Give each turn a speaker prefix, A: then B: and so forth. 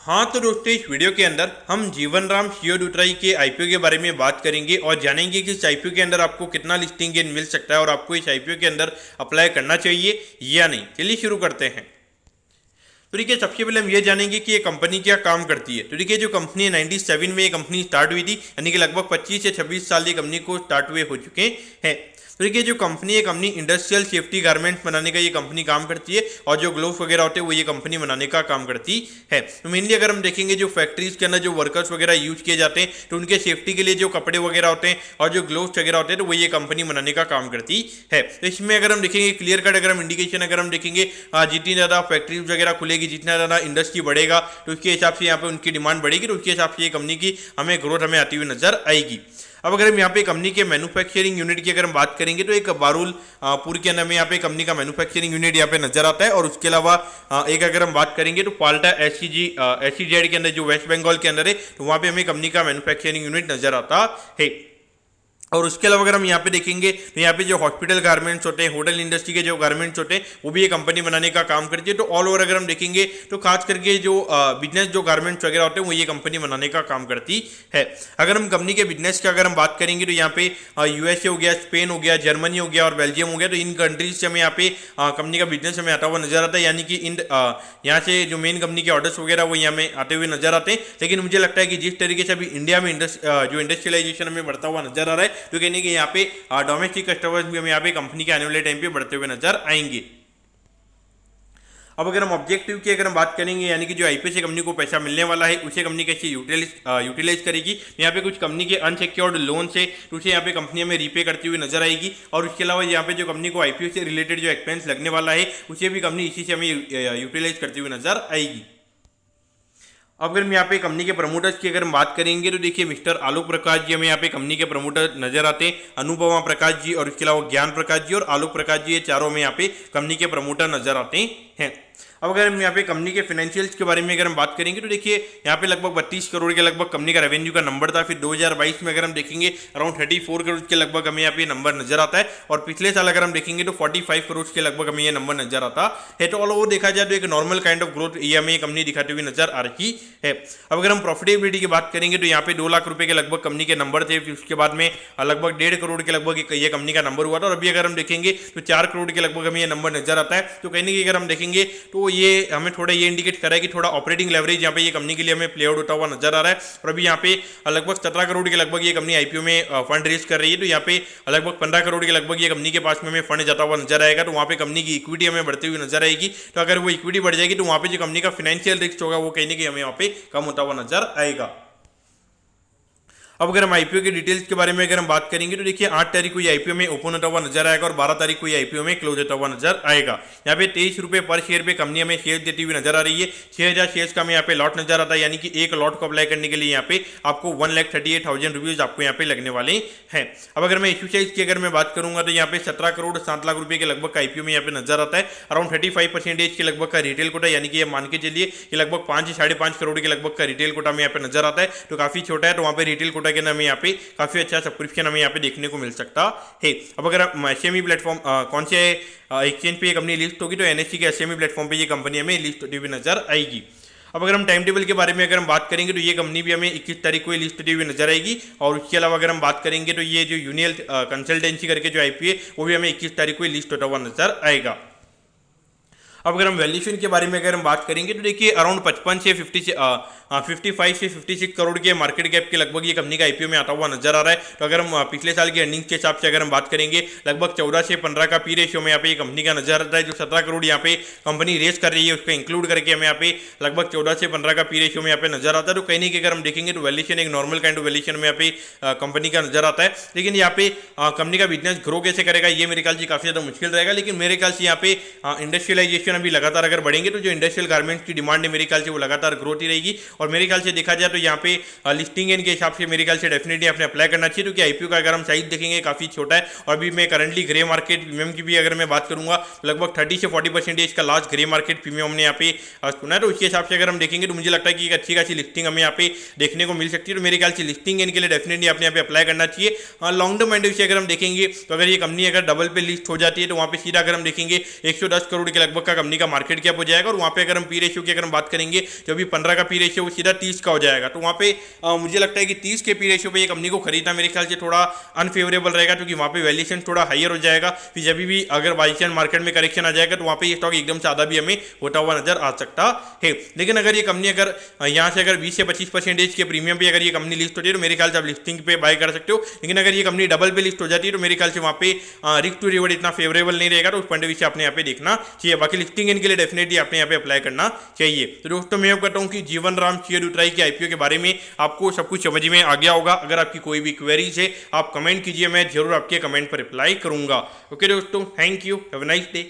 A: हाँ तो दोस्तों, इस वीडियो के अंदर हम जीवन राम सीओ डूटराई के आईपीओ के बारे में बात करेंगे और जानेंगे कि इस आईपीओ के अंदर आपको कितना लिस्टिंग गेन मिल सकता है और आपको इस आईपीओ के अंदर अप्लाई करना चाहिए या नहीं। चलिए शुरू करते हैं। तो देखिए, सबसे पहले हम ये जानेंगे कि ये कंपनी क्या काम करती है। तो देखिए, जो कंपनी 97 में ये कंपनी स्टार्ट हुई थी, यानी कि लगभग 25 से 26 साल ये कंपनी को स्टार्ट हुए हो चुके हैं। तो देखिए, जो कंपनी है, कंपनी इंडस्ट्रियल सेफ्टी गारमेंट्स बनाने का ये कंपनी काम करती है और जो ग्लोव्स वगैरह होते हैं वो ये कंपनी बनाने का काम करती है। तो मेनली अगर हम देखेंगे, जो फैक्ट्रीज के अंदर जो वर्कर्स वगैरह यूज किए जाते हैं तो उनके सेफ्टी के लिए जो कपड़े वगैरह होते हैं और जो ग्लोव्स वगैरह होते हैं तो वो ये कंपनी बनाने का काम करती है। तो इसमें अगर हम देखेंगे क्लियर कट, अगर हम इंडिकेशन अगर हम देखेंगे, जितनी ज़्यादा फैक्ट्रीज वगैरह खुलेगी, जितना ज़्यादा इंडस्ट्री बढ़ेगा तो उसके हिसाब से यहाँ पे उनकी डिमांड बढ़ेगी, तो उसके हिसाब से ये कंपनी की हमें ग्रोथ हमें आती हुई नजर आएगी। अब अगर हम यहाँ पे कंपनी के मैन्युफैक्चरिंग यूनिट की अगर हम बात करेंगे तो एक बारुलपुर के अंदर में यहाँ पे कंपनी का मैन्युफैक्चरिंग यूनिट यहाँ पे नजर आता है। और उसके अलावा एक अगर हम बात करेंगे तो पाल्टा एससीजेड के अंदर जो वेस्ट बंगाल के अंदर है तो वहाँ पे हमें कंपनी का मैन्युफैक्चरिंग यूनिट नजर आता है। और उसके अलावा अगर हम यहाँ पे देखेंगे तो यहाँ पे जो हॉस्पिटल गारमेंट्स होते हैं, होटल इंडस्ट्री के जो गारमेंट्स होते हैं वो भी ये कंपनी बनाने का काम करती है। तो ऑल ओवर अगर हम देखेंगे तो खास करके जो बिजनेस जो गारमेंट्स वगैरह होते हैं वो ये कंपनी बनाने का काम करती है। अगर हम कंपनी के बिजनेस की अगर हम बात करेंगे तो यहाँ पे यूएसए हो गया, स्पेन हो गया, जर्मनी हो गया और बेल्जियम हो गया, तो इन कंट्रीज से हमें यहाँ पे कंपनी का बिजनेस हमें आता हुआ नजर आता है। यानी कि इन यहाँ से जो मेन कंपनी के ऑर्डर्स वगैरह वो यहाँ में आते हुए नजर आते हैं। लेकिन मुझे लगता है कि जिस तरीके से अभी इंडिया में जो इंडस्ट्रियलाइजेशन हमें बढ़ता हुआ नजर आ रहा है तो कहने कि यहाँ पे डोमेस्टिक कस्टमर्स भी हमें यहाँ पे कंपनी के आने वाले टाइम पे बढ़ते हुए नजर आएंगे। अब अगर हम ऑब्जेक्टिव की अगर हम बात करेंगे, यानी कि जो आईपीओ से कंपनी को पैसा मिलने वाला है उसे कंपनी कैसे यूटिलाइज करेगी, यहाँ पे कुछ कंपनी के अनसिक्योर्ड लोन से उसे यहाँ पे कंपनी में रीपे करती हुई नजर आएगी। और उसके अलावा यहाँ पे जो कंपनी को आईपीओ से रिलेटेड जो एक्सपेंस लगने वाला है उसे भी कंपनी इसी से हमें यूटिलाइज करती हुई नजर आएगी। अब अगर हम यहाँ पे कंपनी के प्रमोटर्स की अगर हम बात करेंगे तो देखिए, मिस्टर आलोक प्रकाश जी हमें यहाँ पे कंपनी के प्रमोटर नजर आते हैं। अनुपमा प्रकाश जी और इसके अलावा ज्ञान प्रकाश जी और आलोक प्रकाश जी, ये चारों में यहाँ पे कंपनी के प्रमोटर नजर आते हैं। अब अगर हम यहाँ पे कंपनी के फाइनेंशियल्स के बारे में अगर हम बात करेंगे तो देखिए, यहाँ पे लगभग 32 करोड़ के लगभग कंपनी का रेवेन्यू का नंबर था। फिर 2022 में अगर हम देखेंगे अराउंड 34 करोड़ के लगभग हमें यहाँ पे नंबर नजर आता है। और पिछले साल अगर हम देखेंगे तो 45 करोड़ के लगभग हमें ये नंबर नजर आता है। तो ऑल ओवर देखा जाए तो एक नॉर्मल काइंड ऑफ ग्रोथ ये हमें कंपनी दिखाती हुई नजर आ रही है। अब अगर हम प्रॉफिटेबिलिटी की बात करेंगे तो यहाँ पे 2 लाख रुपए के लगभग कंपनी के नंबर थे। फिर उसके बाद में लगभग 1.5 करोड़ के लगभग ये कंपनी का नंबर हुआ था। और अभी अगर हम देखेंगे तो 4 करोड़ के लगभग हमें ये नंबर नजर आता है। तो कहीं ना कहीं अगर हम देखेंगे तो ये हमें थोड़ा ये इंडिकेट कर रहा है कि थोड़ा ऑपरेटिंग लेवरेज यहाँ पे ये कंपनी के लिए हमें प्ले आउट होता हुआ नजर आ रहा है। और अभी यहाँ पे लगभग 17 करोड़ के लगभग ये कंपनी आईपीओ में फंड रेज कर रही है। तो यहाँ पे लगभग 15 करोड़ के लगभग ये कंपनी के पास में हमें फंड जाता हुआ नजर आएगा। तो वहाँ पे कंपनी की इक्विटी हमें बढ़ती हुई नजर आएगी। तो अगर वो इक्विटी बढ़ जाएगी तो वहाँ पे जो कंपनी का फाइनेंशियल रिस्क होगा वो कहीं ना कहीं हमें वहाँ पे कम होता हुआ नजर आएगा। अब अगर हम आईपीओ के डिटेल्स के बारे में अगर हम बात करेंगे तो देखिए, 8 तारीख को ये आईपीओ में ओपन होता हुआ नजर आएगा और 12 तारीख को ये आईपीओ में क्लोज होता हुआ नजर आएगा। यहाँ पे 23 रुपए पर शेयर पे कंपनी हमें शेयर देती हुई नजर आ रही है। 6000 शेयर्स का हमें यहाँ पे लॉट नजर आता है। यानी कि एक लॉट को अप्लाई करने के लिए यहाँ पे आपको 1,38,000 रुपीज आपको यहाँ पे लगने वाले हैं। अब अगर मैं इशू साइज की अगर मैं बात करूंगा तो यहाँ पे 17 करोड़ 7 लाख रुपए के लगभग आईपीओ में यहाँ पे नजर आता है। अराउंड 35% के लगभग का रिटेल कोटा, यानी कि ये मान के चलिए कि लगभग 5 से 5.5 करोड़ के लगभग का रिटेल कोटा में यहाँ पे नजर आता है। तो काफी छोटा है। तो वहाँ पे रिटेल कोटा के अंदर हमें यहाँ पे काफी अच्छा सब्सक्रिप्शन हमें यहाँ पे देखने को मिल सकता है। अब अगर एसएमई प्लेटफॉर्म कौन से एक्सचेंज पे ये कंपनी लिस्ट होगी तो एनएससी के एसएमई प्लेटफॉर्म पे ये कंपनी हमें लिस्ट होती हुई नजर आएगी। अब अगर हम टाइम टेबल के बारे में अगर हम बात करेंगे तो ये कंपनी भी हमें 21 तारीख को लिस्ट होती हुई नजर आएगी। और उसके अलावा अगर हम बात करेंगे तो ये जो यूनियल कंसल्टेंसी करके जो आईपीओ है वो भी हमें 21 तारीख को लिस्ट होता हुआ नजर आएगा। अब अगर हम वैल्यूएशन के बारे में अगर हम बात करेंगे तो देखिए, अराउंड 55 से 55 से 56 करोड़ के मार्केट कैप के लगभग ये कंपनी का आईपीओ में आता हुआ नजर आ रहा है। तो अगर हम पिछले साल की अर्निंग्स के हिसाब से अगर हम बात करेंगे लगभग 14 से 15 का पी रेशियो में यहाँ पे ये कंपनी का नजर आता है। जो 17 करोड़ यहाँ पे कंपनी रेस कर रही है उसको इंक्लूड करके हमें यहाँ पे लगभग 14 से 15 का पी रेशियो में यहाँ पे नजर आता है। तो कहीं नहीं कि अगर हम देखेंगे तो वैल्यूएशन एक नॉर्मल काइंड ऑफ वैल्यूएशन में यहाँ पे कंपनी का नजर आता है। लेकिन यहाँ पे कंपनी का बिजनेस ग्रो कैसे करेगा ये मेरे ख्याल से काफी ज्यादा मुश्किल रहेगा। लेकिन मेरे ख्याल से यहाँ पे इंडस्ट्रियलाइजेशन अभी लगातार अगर बढ़ेंगे तो जो इंडस्ट्रियल गारमेंट्स की डिमांड है मेरे ख्याल से वो लगातार ग्रोथ ही रहेगी। और मेरे ख्याल से देखा जाए तो यहाँ पे लिस्टिंग के हिसाब से मेरे ख्याल से डेफिनेटली आपने अप्लाई करना चाहिए। क्योंकि आईपीओ का अगर हम साइज देखेंगे काफी छोटा है। और अभी मैं करंटली ग्रे मार्केट प्रीमियम की भी अगर मैं बात करूंगा लगभग 30 से 40% का लास्ट ग्रे मार्केट प्रीमियम हमने यहाँ पे सुना है। तो उसके हिसाब से अगर हम देखेंगे तो मुझे लगता है कि एक अच्छी खासी लिस्टिंग हमें यहाँ पे देखने को मिल सकती है। तो मेरे ख्याल से लिस्टिंग के लिए डेफिनेटली आपने यहाँ पे अप्लाई करना चाहिए। लॉन्ग टर्म एंड से अगर हम देखेंगे तो अगर ये कंपनी अगर डबल पे लिस्ट हो जाती है तो वहाँ पे सीधा अगर हम देखेंगे 110 करोड़ के लगभग का कंपनी का मार्केट कैप हो जाएगा और वहाँ पे अगर हम पी रेशियो की अगर हम बात करेंगे जो अभी 15 का पी रेशियो वो सीधा 30 का हो जाएगा। तो वहाँ पे मुझे लगता है कि 30 के पी रेशियो पे ये कंपनी को खरीदना मेरे ख्याल से थोड़ा अनफेवरेबल रहेगा, क्योंकि वहाँ पे वैल्यूएशन थोड़ा हाईयर हो जाएगा। फिर जब भी अगर बाई चांस मार्केट में करेक्शन आ जाएगा तो वहाँ पे ये स्टॉक एकदम से आधा भी हमें होता हुआ नजर आ सकता है। लेकिन अगर ये कंपनी अगर यहाँ से अगर 20 से 25% के प्रीमियम पे अगर ये कंपनी लिस्ट होती है तो मेरे ख्याल से आप लिस्टिंग पे बाय कर सकते हो। लेकिन अगर ये कंपनी डबल पे लिस्ट हो जाती है तो मेरे ख्याल से वहाँ पे रिस्क टू रिवॉर्ड इतना फेवरेबल नहीं रहेगा, तो उस पॉइंट से आपने यहाँ पे देखना चाहिए। बाकी लिस्टिंग इनके लिए डेफिनेटली आपने यहाँ पे अप्लाई करना चाहिए। तो दोस्तों मैं कहता हूँ कि जीवन राम शेयर यूट्राई के आईपीओ के बारे में आपको सब कुछ समझ में आ गया होगा। अगर आपकी कोई भी क्वेरीज है आप कमेंट कीजिए, मैं जरूर आपके कमेंट पर रिप्लाई करूंगा। ओके दोस्तों, thank you, have a nice day.